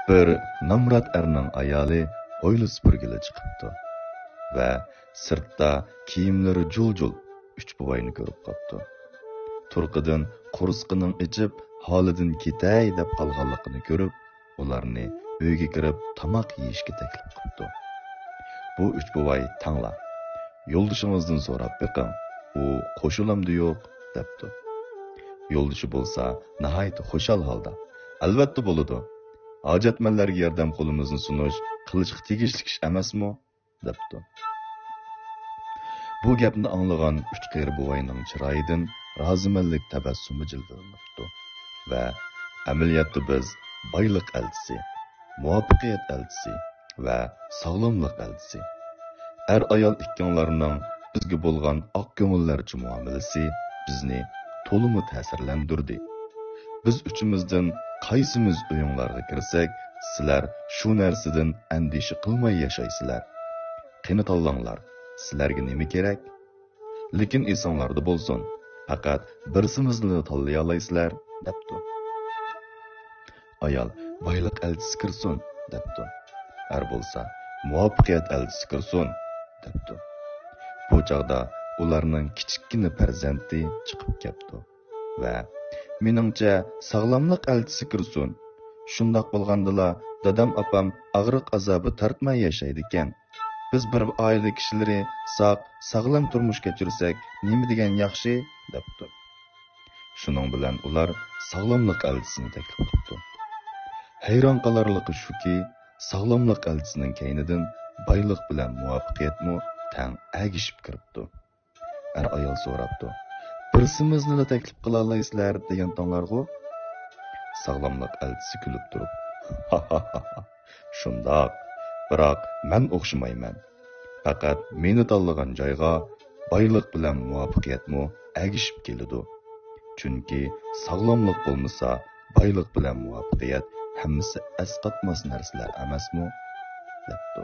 Bir Namrat erning ayoli hovli supurgili chiqibdi va sirtda kiyimlari jul-jul uch buvayni ko'rib qopti. Turqidan qo'rsqining ichib, holidan ketay deb qolganligini ko'rib, ularni uyga kirib tamoq yeyishga taklif qildi. Bu uch buvay tangla. Yo'ldishingizdan so'rab beqing, u qo'shilamdi yo'q debdi. Yo'ldishi bo'lsa, nihoyat xushal holda, albatta bo'ladi. Hojatmanlarga yordam qo'limizni sunish qilishga tegishli ish emasmi? debdi. Bu gapni anglagan uch qeri buvayning chiroyidan rozimanlik tabassumi jildilanibdi va amaliyotda biz boylik elchisi, muvaffaqiyat elchisi va sog'lomlik elchisi, er ayol ikkinglarning bizga bo'lgan oq ko'ngillarcha muomalasi bizni to'limi ta'sirlantirdi. Biz uchimizdan qaysimiz o'yinlarga kirsak, sizlar shu narsadan andisha qilmay yashaysizlar. Qani tanlanglar, sizlarga nima kerak? Lekin insonlarda bo'lsin, faqat birsimizni tanlay olaysizlar, debdi. Ayol boylik elchisi kirsin, debdi. Er bo'lsa, muvaffaqiyat elchisi kirsin, debdi. Bu chog'da ularning kichikkina farzandi chiqib ketdi va meningcha sog'lomlik elchisi kirsin. Shundoq bo'lgandila dadam opam og'riq azobi tortmay yashaydi ekan. Biz bir oila kishilari sog'lom turmush kechirsak, nima degan yaxshi, debdi. Shuning bilan ular sog'lomlik elchisini taklif qildi. Hayron qolarligi shuki, sog'lomlik elchisining kaynidan boylik bilan muvaffaqiyatmi tang agishib kiribdi. Er ayol so'rabdi. Birsimizni taklif qila olaysizlar degan tonlarga sog'lomlik elchisi kulib turib, shundoq, biroq men o'xshamayman. Faqat meni tanlagan joyga boylik bilan muvaffaqiyatmi agishib keladi. Chunki sog'lomlik bo'lmasa, boylik bilan muvaffaqiyat hammasi asqatmas narsalar emasmi? debdi.